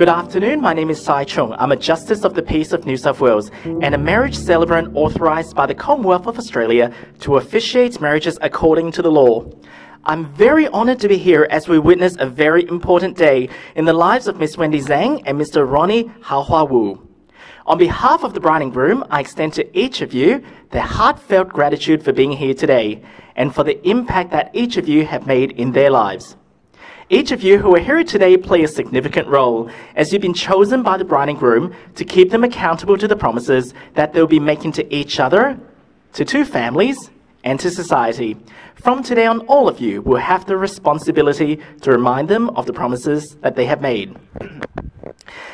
Good afternoon, my name is Sai Chung. I'm a Justice of the Peace of New South Wales and a marriage celebrant authorised by the Commonwealth of Australia to officiate marriages according to the law. I'm very honoured to be here as we witness a very important day in the lives of Miss Wendy Zhang and Mr. Ronnie Hao-Hua Wu. On behalf of the bride and groom, I extend to each of you the heartfelt gratitude for being here today and for the impact that each of you have made in their lives. Each of you who are here today play a significant role as you've been chosen by the bride and groom to keep them accountable to the promises that they'll be making to each other, to two families, and to society. From today on, all of you will have the responsibility to remind them of the promises that they have made.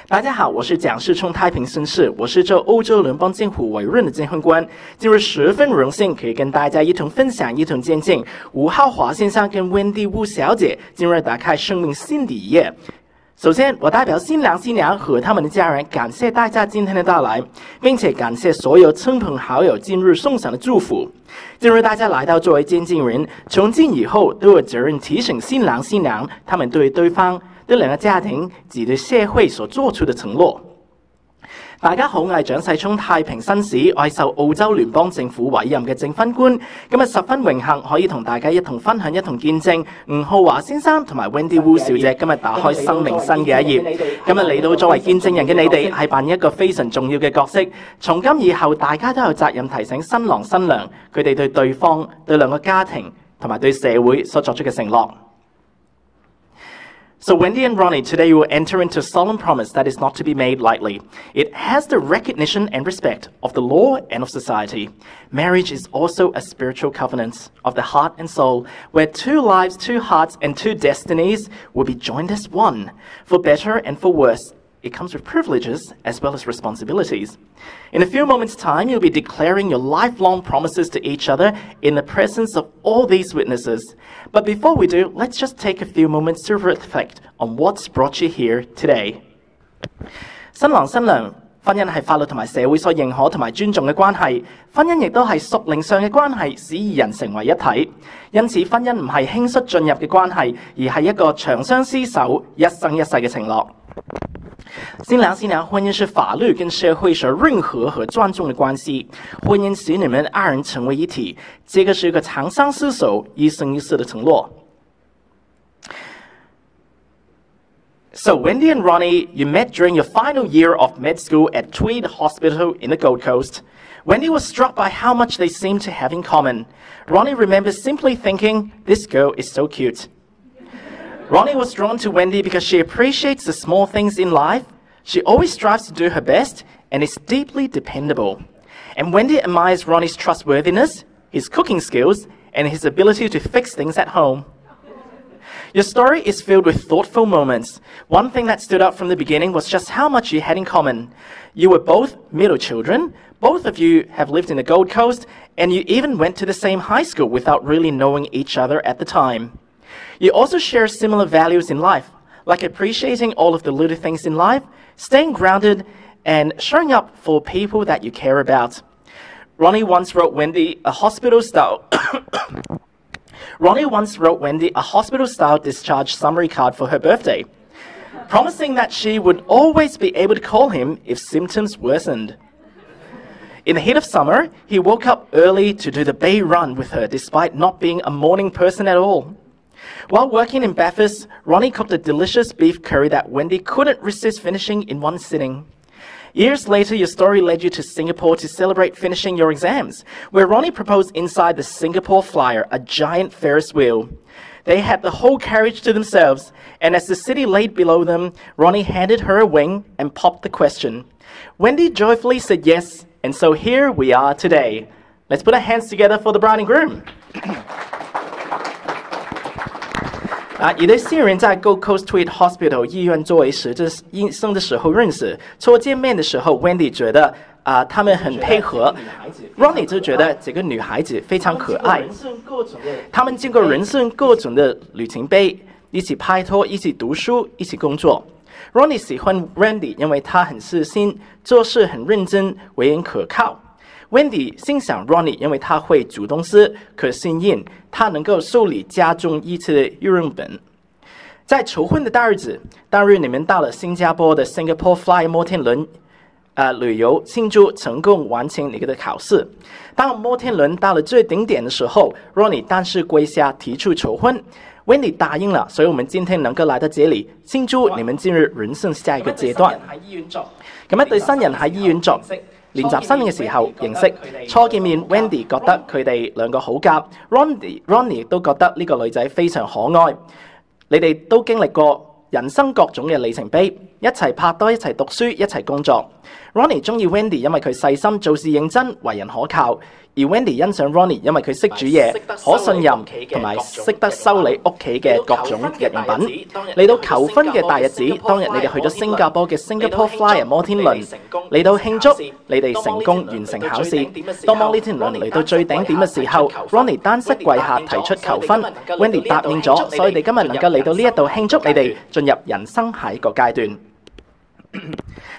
大家好，我是蒋世聪太平绅士，我是这欧洲联邦政府委任的监婚官。今日十分荣幸可以跟大家一同分享、一同见证吴浩华先生跟温蒂乌小姐今日打开生命新的一页。首先，我代表新郎新娘和他们的家人感谢大家今天的到来，并且感谢所有亲朋好友今日送上的祝福。今日大家来到作为见证人，从今以后都有責任提醒新郎新娘他們對對方、對兩個家庭及對社會所做出的承諾。大家好，我係蔣世聰太平紳士，我係受澳洲聯邦政府委任嘅證婚官。今日十分榮幸可以同大家一同分享、一同見證吳浩華先生同埋 Wendy Wu 小姐今日打開生命新嘅一頁。今日嚟到作為見證人嘅你哋係扮演一個非常重要嘅角色。從今以後，大家都有責任提醒新郎新娘佢哋對對方、對兩個家庭同埋對社會所作出嘅承諾。So Wendy and Ronnie, today you will enter into a solemn promise that is not to be made lightly. It has the recognition and respect of the law and of society. Marriage is also a spiritual covenant of the heart and soul, where two lives, two hearts, and two destinies will be joined as one, for better and for worse. It comes with privileges as well as responsibilities. In a few moments' time, you'll be declaring your lifelong promises to each other in the presence of all these witnesses. But before we do, let's just take a few moments to reflect on what's brought you here today. 新郎新娘，婚姻係法律同埋社會所認可同埋尊重嘅關係，婚姻亦都係屬靈上嘅關係，使二人成為一體。因此，婚姻唔係輕率進入嘅關係，而係一個長相廝守、一生一世嘅承諾。新郎新娘，婚姻是法律跟社會所認可和尊重的關係，婚姻使你們二人成為一體，這個是一個長相廝守、一生一世的承諾。So Wendy and Ronnie, you met during your final year of med school at Tweed Hospital in the Gold Coast. Wendy was struck by how much they seemed to have in common. Ronnie remembers simply thinking, this girl is so cute. Ronnie was drawn to Wendy because she appreciates the small things in life. She always strives to do her best and is deeply dependable. And Wendy admires Ronnie's trustworthiness, his cooking skills, and his ability to fix things at home. Your story is filled with thoughtful moments. One thing that stood out from the beginning was just how much you had in common. You were both middle children, both of you have lived in the Gold Coast, and you even went to the same high school without really knowing each other at the time. You also share similar values in life, like appreciating all of the little things in life, staying grounded, and showing up for people that you care about. Ronnie once wrote Wendy a hospital-style discharge summary card for her birthday, promising that she would always be able to call him if symptoms worsened. In the heat of summer, he woke up early to do the bay run with her despite not being a morning person at all. While working in Bathurst, Ronnie cooked a delicious beef curry that Wendy couldn't resist finishing in one sitting. Years later, your story led you to Singapore to celebrate finishing your exams, where Ronnie proposed inside the Singapore Flyer, a giant Ferris wheel. They had the whole carriage to themselves, and as the city laid below them, Ronnie handed her a wing and popped the question. Wendy joyfully said yes, and so here we are today. Let's put our hands together for the bride and groom. 一对新人在 Gold Coast Tweed Hospital 医院作为实习医生的时候认识，初见面的时候 ，Wendy 觉得他们很配合 ，Ronnie 就觉得这个女孩子非常可爱。他们经过人生各种的旅程碑，一起拍拖，一起读书，一起工作。Ronnie 喜欢 Wendy， 因为她很细心，做事很认真，为人可靠。Wendy 欣赏 Ronnie， 因为他会煮东西，可信任，他能够处理家中一切的用本。在求婚的大日子，当日你们到了新加坡的 Singapore Fly 摩天轮旅游，庆祝成功完成你的考试。当摩天轮到了最顶点的时候 ，Ronnie 单膝跪下提出求婚。Wendy 答應啦，所以我們今天能夠來到這裏慶祝你們進入人生下一個階段。咁一對新人喺醫院作練習生嘅時候認識，初見面 Wendy 覺得佢哋兩個好夾 ，Ronnie 亦都覺得呢個女仔非常可愛。你哋都經歷過人生各種嘅里程碑，一齊拍拖，一齊讀書，一齊工作。Ronnie 中意 Wendy 因為佢細心、做事認真、為人可靠。而 Wendy 欣賞 Ronnie 因為佢識煮嘢、可信任同埋識得修理屋企嘅各種日用品。嚟到求婚嘅大日子，當日你哋去咗新加坡嘅 Singapore Flyer 摩天輪，嚟到慶祝你哋成功完成考試。當摩天輪嚟到最頂點嘅時候 ，Ronnie 單膝跪下提出求婚 ，Wendy 答應咗，所以你哋今日能夠嚟到呢一度慶祝你哋進入人生下一個階段。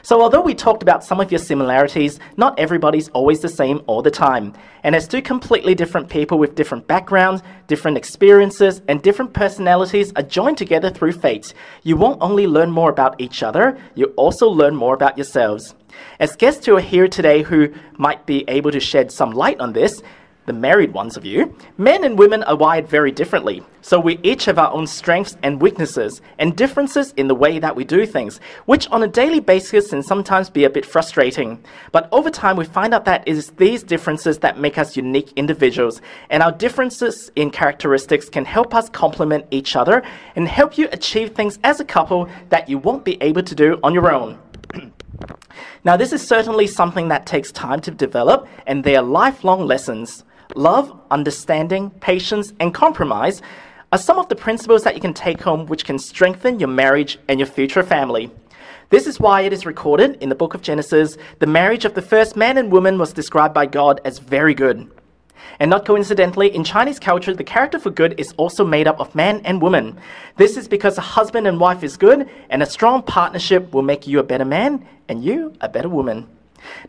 So although we talked about some of your similarities, not everybody's always the same all the time. And as two completely different people with different backgrounds, different experiences, and different personalities are joined together through fate, you won't only learn more about each other, you also learn more about yourselves. As guests who are here today who might be able to shed some light on this, the married ones of you, men and women are wired very differently. So we each have our own strengths and weaknesses and differences in the way that we do things, which on a daily basis can sometimes be a bit frustrating. But over time, we find out that it is these differences that make us unique individuals, and our differences in characteristics can help us complement each other and help you achieve things as a couple that you won't be able to do on your own. Now, this is certainly something that takes time to develop, and they are lifelong lessons. Love, understanding, patience, and compromise are some of the principles that you can take home which can strengthen your marriage and your future family. This is why it is recorded in the book of Genesis, the marriage of the first man and woman was described by God as very good. And not coincidentally, in Chinese culture, the character for good is also made up of man and woman. This is because a husband and wife is good, and a strong partnership will make you a better man and you a better woman.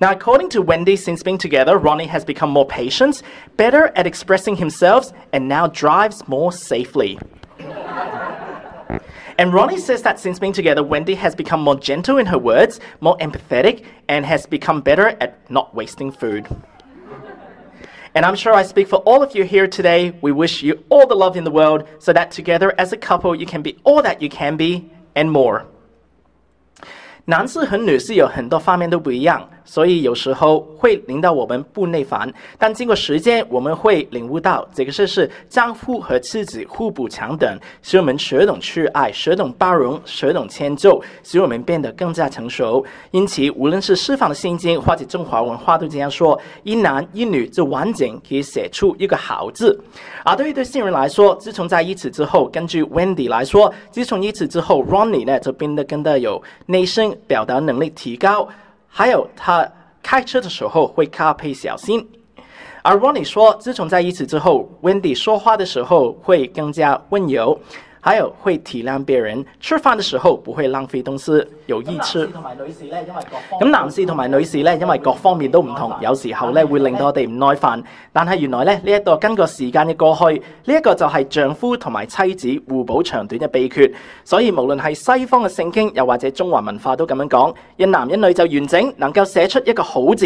Now, according to Wendy, since being together, Ronnie has become more patient, better at expressing himself, and now drives more safely. And Ronnie says that since being together, Wendy has become more gentle in her words, more empathetic, and has become better at not wasting food. And I'm sure I speak for all of you here today. We wish you all the love in the world so that together as a couple, you can be all that you can be and more. 男士和女士有很多方面都不一样，所以有时候会令到我们不耐烦。但经过时间，我们会领悟到这个事是丈夫和妻子互补强等，使我们学懂去爱，学懂包容，学懂迁就，使我们变得更加成熟。因此，无论是西方的圣经或者中华文化都这样说：一男一女就完整可以写出一个好字。而对于对新人来说，自从在一起之后，根据 Wendy 来说，自从一起之后 ，Ronnie 呢就变得更加有内心。表达能力提高，还有他开车的时候会加倍小心。而 Ronnie 说，自从在一起之後 ，Wendy 說話的時候會更加溫柔，還有會體諒別人，吃飯的時候不會浪費東西，有意吃。咁男士同埋女士咧，因為各方面都唔同，有時候咧會令到我哋唔耐煩。但係原來咧呢一個經過時間嘅過去，呢一個就係丈夫同埋妻子互補長短嘅秘訣。所以無論係西方嘅聖經，又或者中華文化都咁樣講，一男一女就完整，能夠寫出一個好字。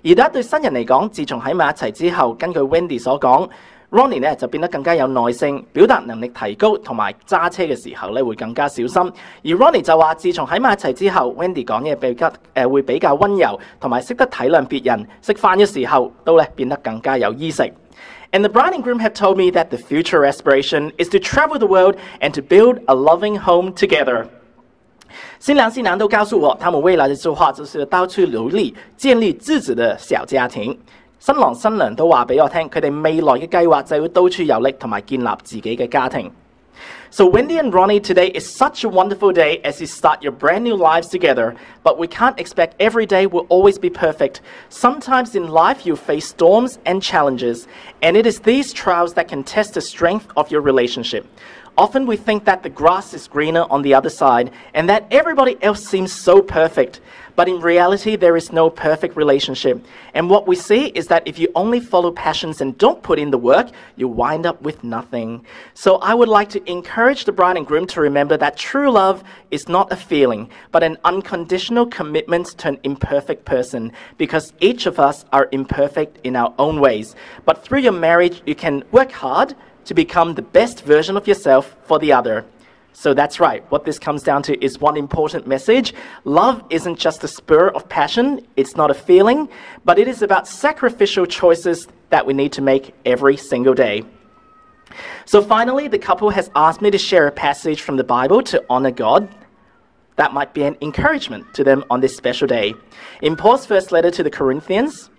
而對一對新人嚟講，自從喺埋一齊之後，根據 Wendy 所講。Ronnie 呢就變得更加有耐性，表達能力提高，同埋揸車嘅時候呢會更加小心。而 Ronnie 就話，自從喺埋一齊之後 ，Wendy 講嘢會比較溫柔，同埋識得體諒別人。食飯嘅時候都呢變得更加有衣食。And the bride and groom have told me that the future aspiration is to travel the world and to build a loving home together. 新郎新娘都告訴我，他們未來的計劃就是到處努力建立自己的小家庭。新郎新娘都話俾我聽，佢哋未來嘅計劃就會到處遊歷同埋建立自己嘅家庭。So Wendy and Ronnie, today is such a wonderful day as you start your brand new lives together, but we can't expect every day will always be perfect. Sometimes in life you face storms and challenges, and it is these trials that can test the strength of your relationship. Often we think that the grass is greener on the other side and that everybody else seems so perfect. But in reality, there is no perfect relationship. And what we see is that if you only follow passions and don't put in the work, you wind up with nothing. So I would like to encourage the bride and groom to remember that true love is not a feeling, but an unconditional commitment to an imperfect person, because each of us are imperfect in our own ways. But through your marriage, you can work hard to become the best version of yourself for the other. So that's right. What this comes down to is one important message. Love isn't just a spur of passion. It's not a feeling, but it is about sacrificial choices that we need to make every single day. So finally, the couple has asked me to share a passage from the Bible to honor God. That might be an encouragement to them on this special day. In Paul's first letter to the Corinthians,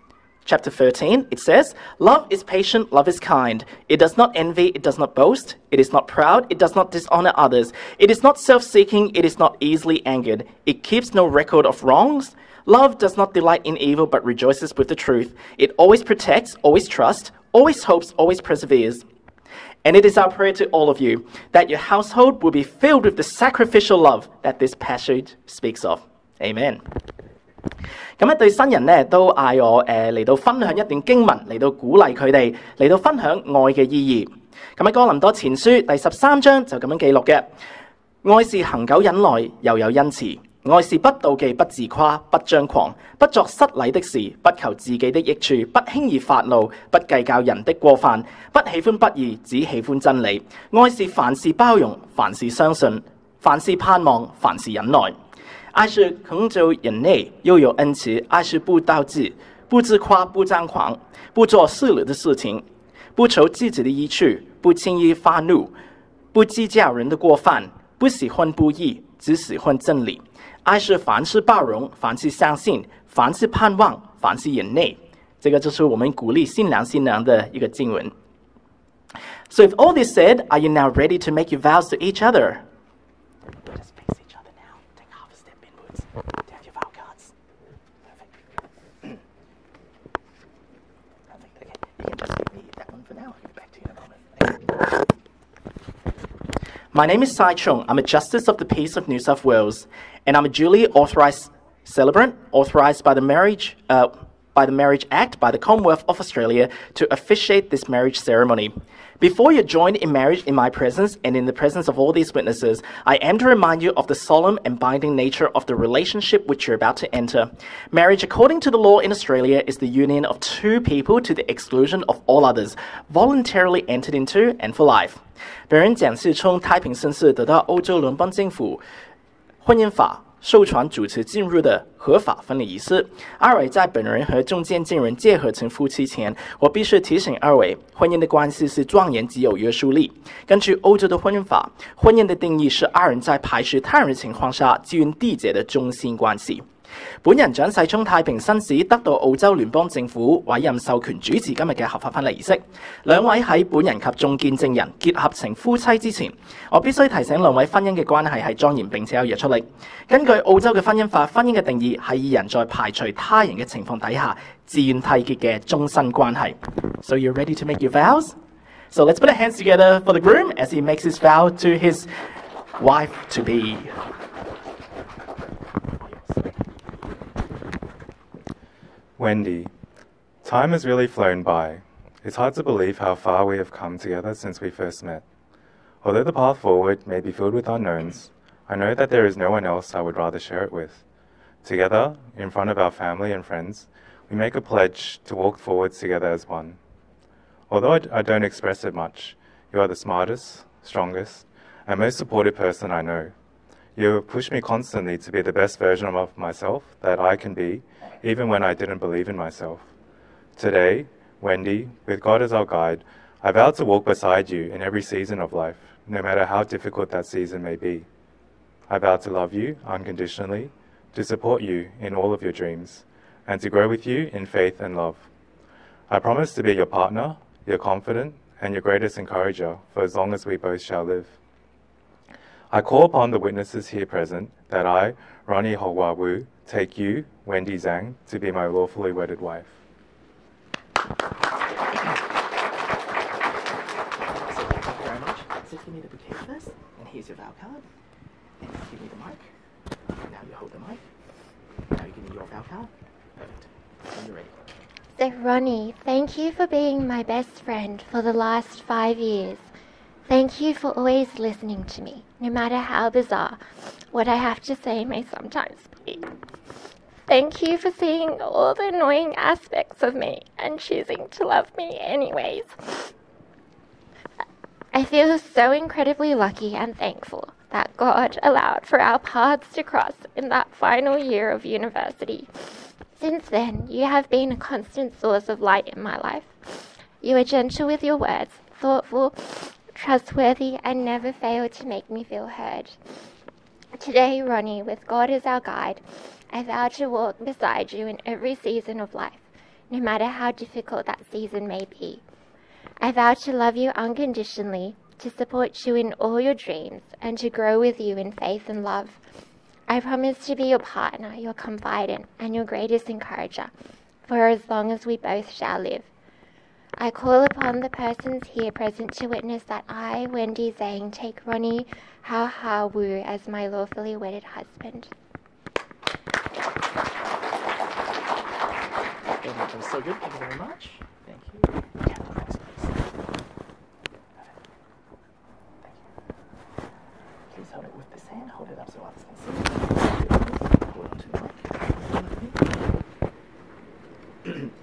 Chapter 13, it says, "Love is patient, love is kind. It does not envy, it does not boast. It is not proud, it does not dishonor others. It is not self-seeking, it is not easily angered. It keeps no record of wrongs. Love does not delight in evil, but rejoices with the truth. It always protects, always trusts, always hopes, always perseveres." And it is our prayer to all of you that your household will be filled with the sacrificial love that this passage speaks of. Amen. 咁對新人咧都嗌我嚟到分享一段經文，嚟到鼓勵佢哋，嚟到分享愛嘅意義。咁喺哥林多前書第13章就咁樣記錄嘅：愛是恒久忍耐，又有恩慈；愛是不妒忌，不自誇，不張狂，不作失禮的事，不求自己的益處，不輕易發怒，不計較人的過犯，不喜歡不義，只喜歡真理。愛是凡事包容，凡事相信，凡事盼望，凡事忍耐。愛是恒久忍耐，又有恩慈；愛是不妒忌，不自誇，不張狂，不做失禮的事情，不求自己的益處，不輕易發怒，不計較人的過犯，不喜歡不義，只喜歡真理。愛是凡事包容，凡事相信，凡事盼望，凡事忍耐。這個就是我們鼓勵新郎新娘的一個經文。So with all this said, are you now ready to make your vows to each other? Do you have your vow cards? Perfect. Perfect. Okay. You can just give me that one for now. I'll give it back to you in a moment. My name is Sai Chung. I'm a Justice of the Peace of New South Wales, and I'm a duly authorised celebrant, authorised by the Marriage Act by the Commonwealth of Australia to officiate this marriage ceremony. Before you're joined in marriage in my presence and in the presence of all these witnesses, I am to remind you of the solemn and binding nature of the relationship which you're about to enter. Marriage, according to the law in Australia, is the union of two people to the exclusion of all others, voluntarily entered into and for life. 本人蒋世聪太平绅士得到欧洲联邦政府婚姻法授权主持进入的合法婚礼仪式。二位在本人和中间证人结合成夫妻前，我必须提醒二位，婚姻的关系是庄严及有约束力。根据欧洲的婚姻法，婚姻的定义是二人在排除他人的情况下基于缔结的中性关系。本人蒋世聰太平紳士得到澳洲聯邦政府委任授權主持今日嘅合法婚禮儀式。兩位喺本人及眾見證人結合成夫妻之前，我必須提醒兩位婚姻嘅關係係莊嚴並且有約束力。根據澳洲嘅婚姻法，婚姻嘅定義係以人在排除他人嘅情況底下自願締結嘅終身關係。So you're ready to make your vows? So let's put our hands together for the groom as he makes his vow to his wife to be. Wendy, time has really flown by. It's hard to believe how far we have come together since we first met. Although the path forward may be filled with unknowns, I know that there is no one else I would rather share it with. Together, in front of our family and friends, we make a pledge to walk forward together as one. Although I don't express it much, you are the smartest, strongest, and most supportive person I know. You have pushed me constantly to be the best version of myself that I can be, even when I didn't believe in myself. Today, Wendy, with God as our guide, I vow to walk beside you in every season of life, no matter how difficult that season may be. I vow to love you unconditionally, to support you in all of your dreams, and to grow with you in faith and love. I promise to be your partner, your confidant, and your greatest encourager for as long as we both shall live. I call upon the witnesses here present that I, Ronnie Hogwa Wu, take you, Wendy Zhang, to be my lawfully wedded wife. to give me the bouquet first, and here's your vow card. And give me the mic. Now you hold the mic. Now you give me your vow card. Perfect. When you're ready. So Ronnie, thank you for being my best friend for the last 5 years. Thank you for always listening to me, no matter how bizarre what I have to say may sometimes be. Thank you for seeing all the annoying aspects of me and choosing to love me anyways. I feel so incredibly lucky and thankful that God allowed for our paths to cross in that final year of university. Since then, you have been a constant source of light in my life. You are gentle with your words, thoughtful, trustworthy, and never fail to make me feel heard. Today, Ronnie, with God as our guide, I vow to walk beside you in every season of life, no matter how difficult that season may be. I vow to love you unconditionally, to support you in all your dreams, and to grow with you in faith and love. I promise to be your partner, your confidant, and your greatest encourager, for as long as we both shall live. I call upon the persons here present to witness that I, Wendy Zhang, take Ronnie Hao Hao Wu as my lawfully wedded husband. That was so good. Thank you very much. Thank you. Yeah, thanks, please. Thank you. Please hold it with this hand. Hold it up so others can see. Hold on to the mic.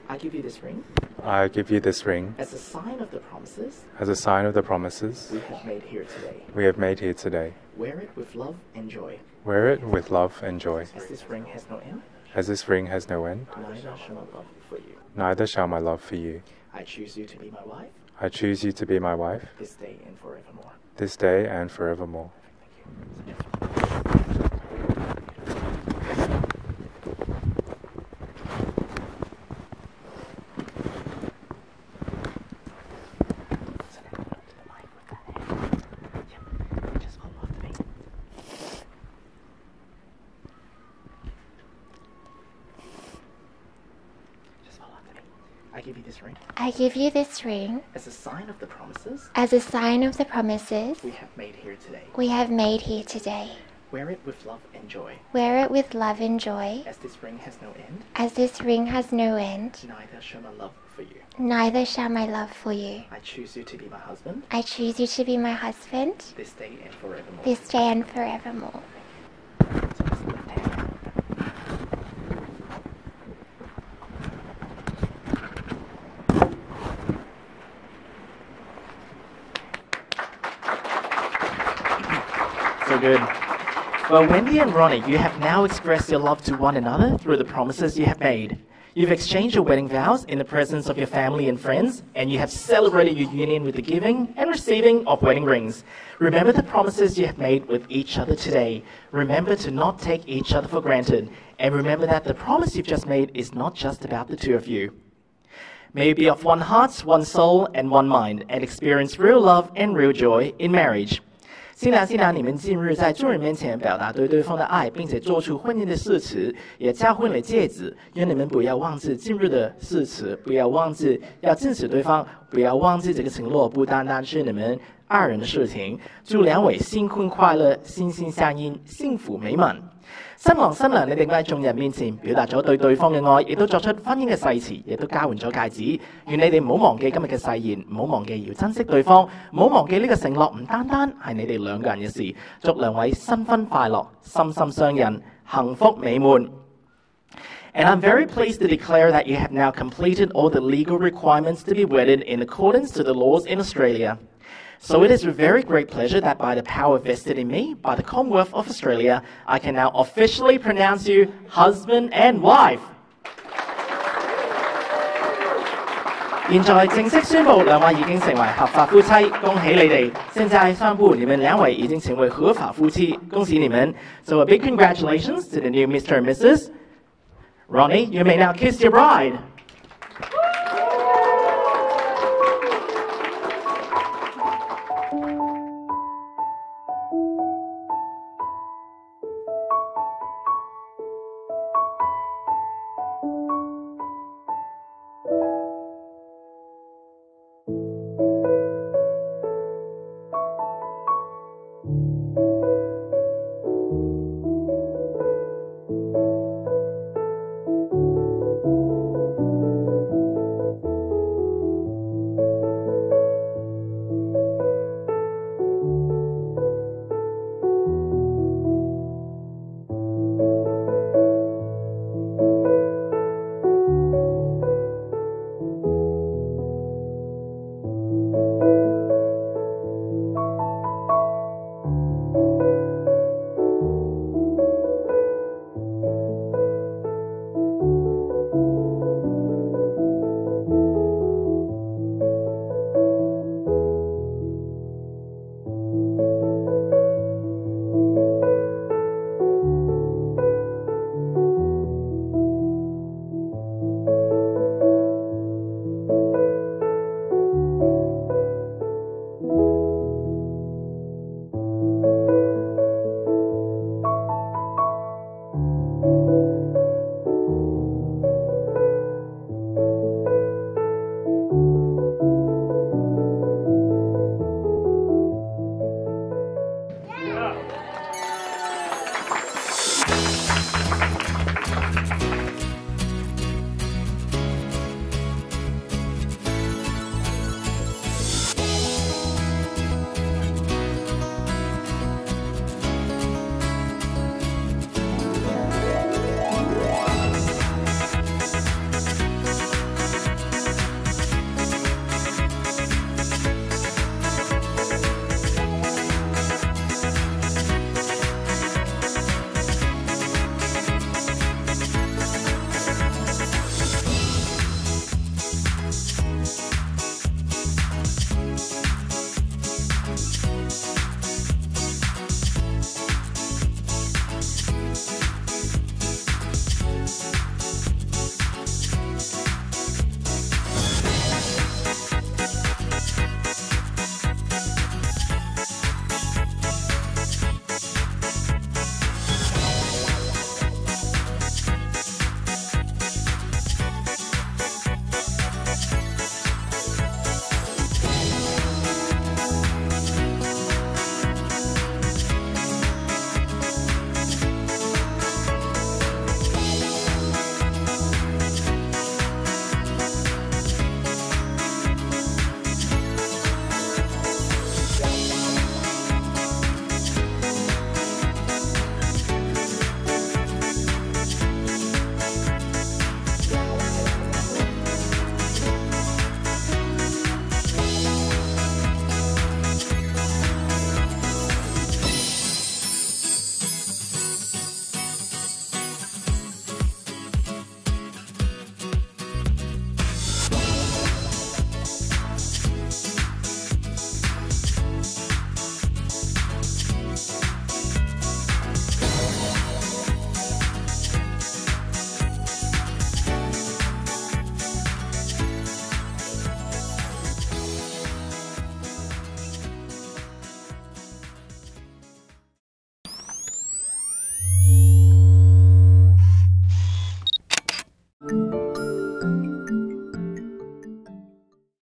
I give you this ring. I give you this ring As a sign of the promises as a sign of the promises we have made here today. we have made here today. Wear it with love and joy. Wear it with love and joy. As this ring has no end, As this ring has no end, neither shall my love for you. neither shall my love for you. I choose you to be my wife I choose you to be my wife, this day and forevermore. this day and forevermore. Thank you. I give you this ring I give you this ring as a sign of the promises as a sign of the promises we have made here today. we have made here today. Wear it with love and joy. Wear it with love and joy. As this ring has no end, As this ring has no end, neither shall my love for you. neither shall my love for you. I choose you to be my husband I choose you to be my husband this day and forevermore. this day and forevermore. So this left hand. So good. Well, Wendy and Ronnie, you have now expressed your love to one another through the promises you have made. You've exchanged your wedding vows in the presence of your family and friends, and you have celebrated your union with the giving and receiving of wedding rings. Remember the promises you have made with each other today. Remember to not take each other for granted, and remember that the promise you've just made is not just about the two of you. May you be of one heart, one soul, and one mind, and experience real love and real joy in marriage. 新郎新娘，你们近日在众人面前表达对对方的爱，并且做出婚姻的誓词，也交换了戒指。愿你们不要忘记近日的誓词，不要忘记要敬持对方，不要忘记这个承诺不单单是你们二人的事情。祝兩位新婚快樂，心心相印，幸福美滿。新郎新娘，你哋喺眾人面前表達咗對對方嘅愛，亦都作出婚姻嘅誓詞，亦都交換咗戒指。願你哋唔好忘記今日嘅誓言，唔好忘記要珍惜對方，唔好忘記呢個承諾唔單單係你哋兩個人嘅事。祝兩位新婚快樂，心心相印，幸福美滿。And I'm very pleased to declare that you have now completed all the legal requirements to be wedded in accordance to the laws in Australia. So it is with very great pleasure that by the power vested in me by the Commonwealth of Australia, I can now officially pronounce you husband and wife. 現在正式宣布，兩位已經成為合法夫妻，恭喜你哋！現在宣布，你們兩位已經成為合法夫妻，恭喜你們！ So a big congratulations to the new Mr. and Mrs. Ronnie, you may now kiss your bride.